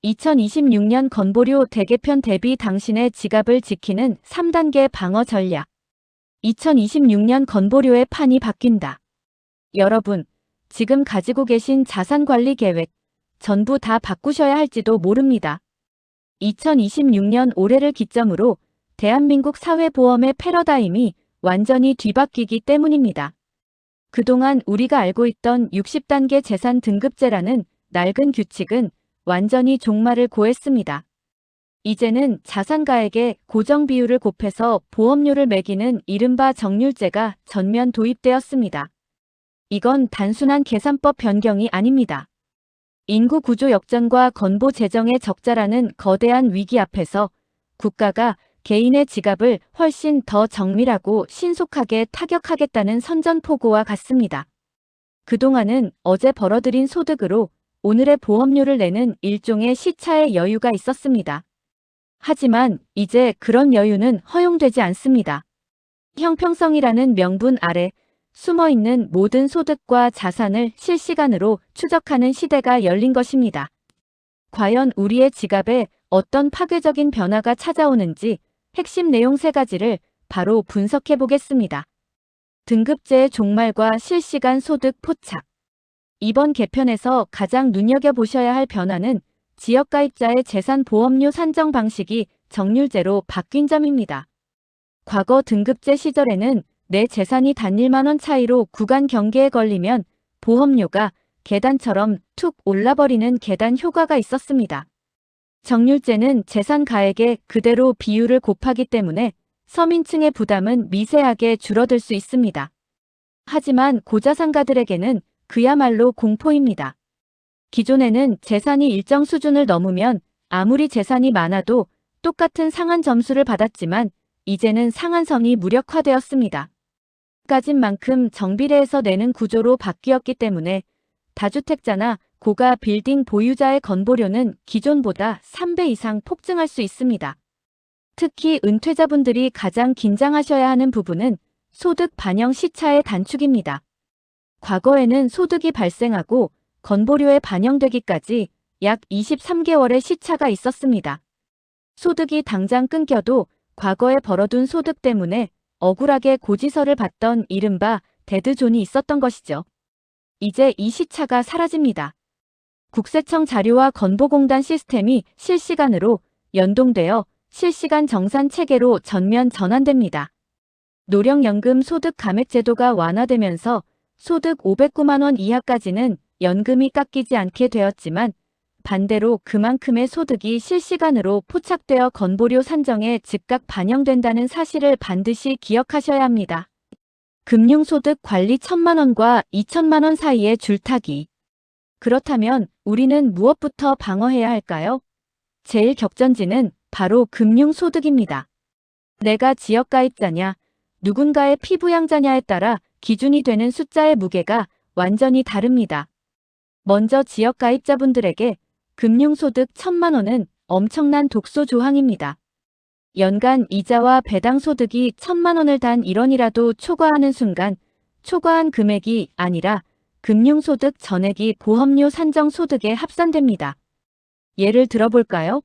2026년 건보료 대개편 대비 당신의 지갑을 지키는 3단계 방어 전략. 2026년 건보료의 판이 바뀐다. 여러분, 지금 가지고 계신 자산 관리 계획 전부 다 바꾸셔야 할지도 모릅니다. 2026년 올해를 기점으로 대한민국 사회보험의 패러다임이 완전히 뒤바뀌기 때문입니다. 그동안 우리가 알고 있던 60단계 재산 등급제라는 낡은 규칙은 완전히 종말을 고했습니다. 이제는 자산가액의 고정 비율을 곱해서 보험료를 매기는 이른바 정률제가 전면 도입되었습니다. 이건 단순한 계산법 변경이 아닙니다. 인구 구조 역전과 건보 재정의 적자라는 거대한 위기 앞에서 국가가 개인의 지갑을 훨씬 더 정밀하고 신속하게 타격하겠다는 선전포고와 같습니다. 그동안은 어제 벌어들인 소득으로 오늘의 보험료를 내는 일종의 시차의 여유가 있었습니다. 하지만 이제 그런 여유는 허용되지 않습니다. 형평성이라는 명분 아래 숨어있는 모든 소득과 자산을 실시간으로 추적하는 시대가 열린 것입니다. 과연 우리의 지갑에 어떤 파괴적인 변화가 찾아오는지 핵심 내용 3가지를 바로 분석해 보겠습니다. 등급제의 종말과 실시간 소득 포착. 이번 개편에서 가장 눈여겨보셔야 할 변화는 지역가입자의 재산 보험료 산정 방식이 정률제로 바뀐 점입니다. 과거 등급제 시절에는 내 재산이 단 1만 원 차이로 구간 경계에 걸리면 보험료가 계단처럼 툭 올라버리는 계단 효과가 있었습니다. 정률제는 재산 가액에 그대로 비율을 곱하기 때문에 서민층의 부담은 미세하게 줄어들 수 있습니다. 하지만 고자산가들에게는 그야말로 공포입니다. 기존에는 재산이 일정 수준을 넘으면 아무리 재산이 많아도 똑같은 상한 점수를 받았지만 이제는 상한선이 무력화되었습니다. 까진 만큼 정비례해서 내는 구조로 바뀌었기 때문에 다주택자나 고가 빌딩 보유자의 건보료는 기존보다 3배 이상 폭증할 수 있습니다. 특히 은퇴자분들이 가장 긴장하셔야 하는 부분은 소득 반영 시차의 단축입니다. 과거에는 소득이 발생하고 건보료에 반영되기까지 약 23개월의 시차가 있었습니다. 소득이 당장 끊겨도 과거에 벌어둔 소득 때문에 억울하게 고지서를 받던 이른바 데드존이 있었던 것이죠. 이제 이 시차가 사라집니다. 국세청 자료와 건보공단 시스템이 실시간으로 연동되어 실시간 정산 체계로 전면 전환됩니다. 노령연금 소득 감액 제도가 완화되면서 소득 509만 원 이하까지는 연금이 깎이지 않게 되었지만 반대로 그만큼의 소득이 실시간으로 포착되어 건보료 산정에 즉각 반영된다는 사실을 반드시 기억하셔야 합니다. 금융소득 관리 1,000만 원과 2,000만 원 사이의 줄타기. 그렇다면 우리는 무엇부터 방어해야 할까요? 제일 격전지는 바로 금융소득입니다. 내가 지역가입자냐, 누군가의 피부양자냐에 따라 기준이 되는 숫자의 무게가 완전히 다릅니다. 먼저 지역가입자분들에게 금융소득 1,000만 원은 엄청난 독소 조항입니다. 연간 이자와 배당 소득이 1,000만 원을 단 1원이라도 초과하는 순간 초과한 금액이 아니라 금융소득 전액이 보험료 산정 소득에 합산됩니다. 예를 들어볼까요?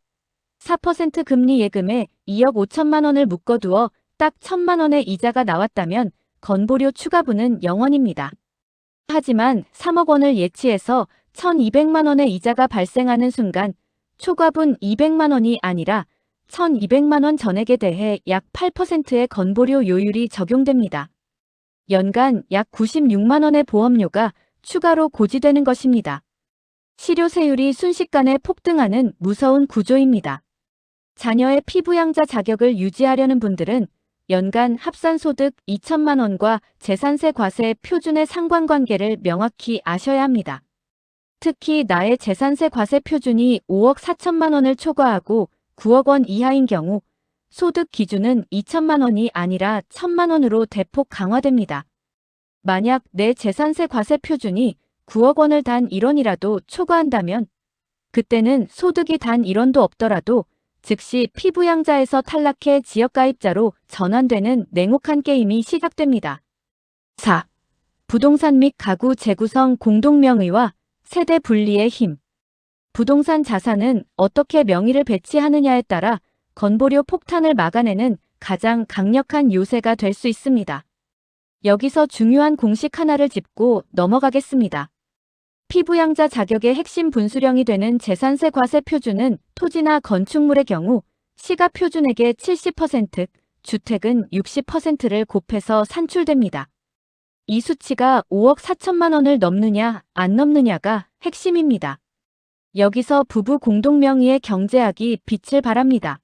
4% 금리 예금에 2억 5천만 원을 묶어두어 딱 1,000만 원의 이자가 나왔다면 건보료 추가분은 0원입니다. 하지만 3억 원을 예치해서 1,200만 원의 이자가 발생하는 순간 초과분 200만 원이 아니라 1,200만 원 전액에 대해 약 8%의 건보료 요율이 적용됩니다. 연간 약 96만 원의 보험료가 추가로 고지되는 것입니다. 실효세율이 순식간에 폭등하는 무서운 구조입니다. 자녀의 피부양자 자격을 유지하려는 분들은 연간 합산소득 2천만 원과 재산세 과세 표준의 상관관계를 명확히 아셔야 합니다. 특히 나의 재산세 과세 표준이 5억 4천만 원을 초과하고 9억 원 이하인 경우 소득 기준은 2천만 원이 아니라 1,000만 원으로 대폭 강화됩니다. 만약 내 재산세 과세 표준이 9억 원을 단 1원이라도 초과한다면 그때는 소득이 단 1원도 없더라도 즉시 피부양자에서 탈락해 지역가입자로 전환되는 냉혹한 게임이 시작됩니다. 4. 부동산 및 가구 재구성 공동명의와 세대 분리의 힘. 부동산 자산은 어떻게 명의를 배치하느냐에 따라 건보료 폭탄을 막아내는 가장 강력한 요새가 될 수 있습니다. 여기서 중요한 공식 하나를 짚고 넘어가겠습니다. 피부양자 자격의 핵심 분수령이 되는 재산세 과세 표준은 토지나 건축물의 경우 시가 표준액의 70%, 주택은 60%를 곱해서 산출됩니다. 이 수치가 5억 4천만 원을 넘느냐 안 넘느냐가 핵심입니다. 여기서 부부 공동명의의 경제학이 빛을 발합니다.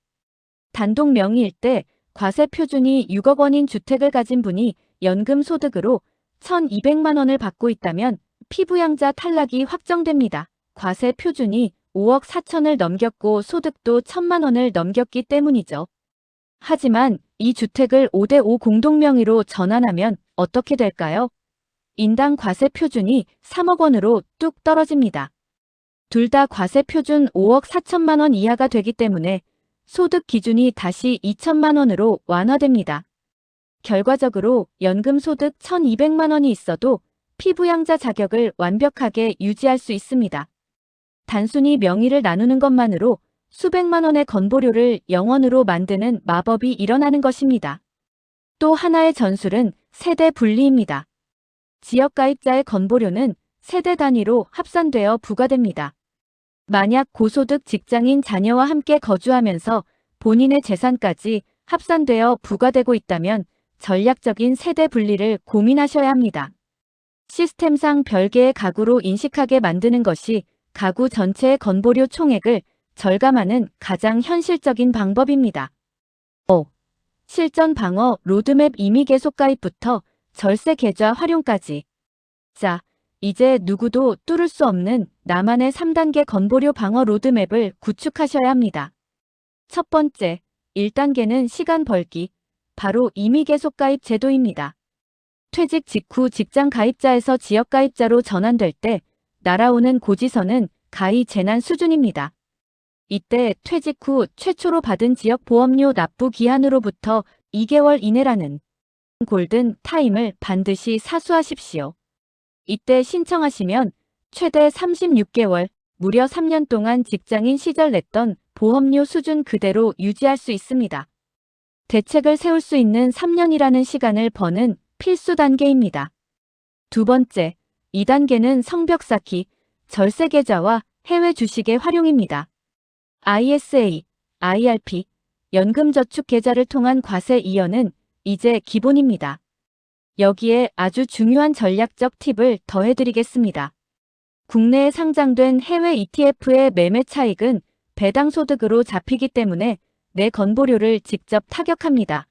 단독 명의일 때 과세 표준이 6억 원인 주택을 가진 분이 연금 소득으로 1,200만 원을 받고 있다면 피부양자 탈락이 확정됩니다. 과세 표준이 5억 4천을 넘겼고 소득도 1,000만 원을 넘겼기 때문이죠. 하지만 이 주택을 5대5 공동명의로 전환하면 어떻게 될까요? 인당 과세 표준이 3억 원으로 뚝 떨어집니다. 둘 다 과세 표준 5억 4천만 원 이하가 되기 때문에 소득 기준이 다시 2천만 원으로 완화됩니다. 결과적으로 연금 소득 1,200만 원이 있어도 피부양자 자격을 완벽하게 유지할 수 있습니다. 단순히 명의를 나누는 것만으로 수백만 원의 건보료를 0원으로 만드는 마법이 일어나는 것입니다. 또 하나의 전술은 세대 분리입니다. 지역가입자의 건보료는 세대 단위로 합산되어 부과됩니다. 만약 고소득 직장인 자녀와 함께 거주하면서 본인의 재산까지 합산되어 부과되고 있다면 전략적인 세대 분리를 고민하셔야 합니다. 시스템상 별개의 가구로 인식하게 만드는 것이 가구 전체의 건보료 총액을 절감하는 가장 현실적인 방법입니다. 5. 실전 방어 로드맵 임의 계속 가입부터 절세 계좌 활용까지. 자, 이제 누구도 뚫을 수 없는 나만의 3단계 건보료 방어 로드맵을 구축하셔야 합니다. 첫 번째, 1단계는 시간 벌기, 바로 임의 계속 가입 제도입니다. 퇴직 직후 직장 가입자에서 지역 가입자로 전환될 때 날아오는 고지서는 가히 재난 수준입니다. 이때 퇴직 후 최초로 받은 지역 보험료 납부 기한으로부터 2개월 이내라는 골든 타임을 반드시 사수하십시오. 이때 신청하시면 최대 36개월, 무려 3년 동안 직장인 시절 냈던 보험료 수준 그대로 유지할 수 있습니다. 대책을 세울 수 있는 3년이라는 시간을 버는 필수 단계입니다. 두 번째, 2단계는 성벽 쌓기, 절세 계좌와 해외 주식의 활용입니다. ISA, IRP, 연금저축 계좌를 통한 과세 이연은 이제 기본입니다. 여기에 아주 중요한 전략적 팁을 더해드리겠습니다. 국내에 상장된 해외 ETF의 매매 차익은 배당 소득으로 잡히기 때문에 내 건보료를 직접 타격합니다.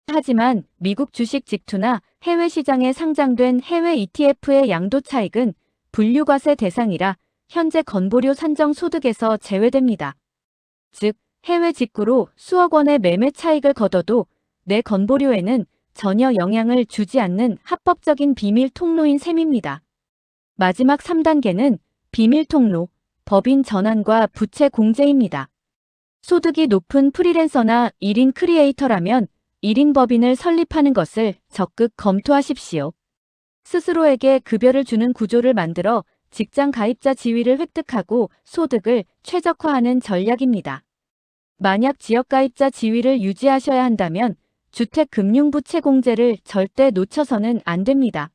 하지만 미국 주식 직투나 해외 시장에 상장된 해외 ETF의 양도 차익은 분류과세 대상이라 현재 건보료 산정 소득에서 제외됩니다. 즉, 해외 직구로 수억 원의 매매 차익을 거둬도 내 건보료에는 전혀 영향을 주지 않는 합법적인 비밀 통로인 셈입니다. 마지막 3단계는 비밀 통로, 법인 전환과 부채 공제입니다. 소득이 높은 프리랜서나 1인 크리에이터라면 1인 법인을 설립하는 것을 적극 검토하십시오. 스스로에게 급여를 주는 구조를 만들어 직장 가입자 지위를 획득하고 소득을 최적화하는 전략입니다. 만약 지역 가입자 지위를 유지하셔야 한다면 주택금융부채 공제를 절대 놓쳐서는 안 됩니다.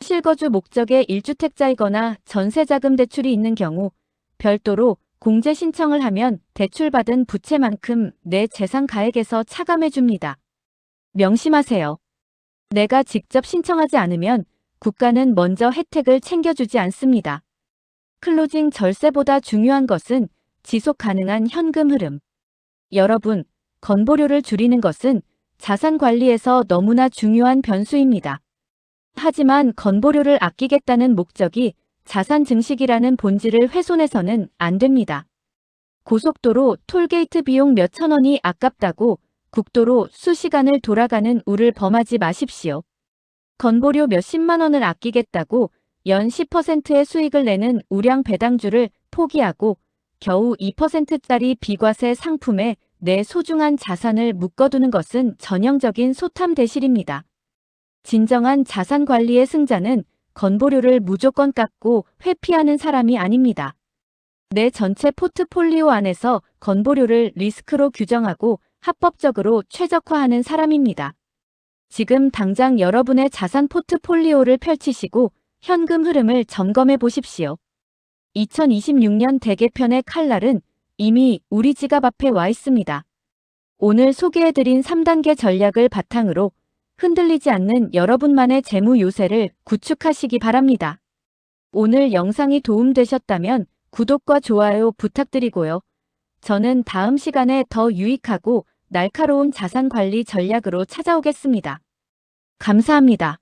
실거주 목적의 1주택자이거나 전세자금 대출이 있는 경우 별도로 공제 신청을 하면 대출받은 부채만큼 내 재산 가액에서 차감해줍니다. 명심하세요. 내가 직접 신청하지 않으면 국가는 먼저 혜택을 챙겨주지 않습니다. 클로징 절세보다 중요한 것은 지속 가능한 현금 흐름. 여러분, 건보료를 줄이는 것은 자산 관리에서 너무나 중요한 변수입니다. 하지만 건보료를 아끼겠다는 목적이 자산 증식이라는 본질을 훼손해서는 안 됩니다. 고속도로 톨게이트 비용 몇천 원이 아깝다고 국도로 수시간을 돌아가는 우를 범하지 마십시오. 건보료 몇십만 원을 아끼겠다고 연 10%의 수익을 내는 우량 배당주를 포기하고 겨우 2%짜리 비과세 상품에 내 소중한 자산을 묶어두는 것은 전형적인 소탐대실입니다. 진정한 자산 관리의 승자는 건보료를 무조건 깎고 회피하는 사람이 아닙니다. 내 전체 포트폴리오 안에서 건보료를 리스크로 규정하고 합법적으로 최적화하는 사람입니다. 지금 당장 여러분의 자산 포트폴리오를 펼치시고 현금 흐름을 점검해 보십시오. 2026년 대개편의 칼날은 이미 우리 지갑 앞에 와 있습니다. 오늘 소개해드린 3단계 전략을 바탕으로 흔들리지 않는 여러분만의 재무 요새를 구축하시기 바랍니다. 오늘 영상이 도움되셨다면 구독과 좋아요 부탁드리고요. 저는 다음 시간에 더 유익하고 날카로운 자산 관리 전략으로 찾아오겠습니다. 감사합니다.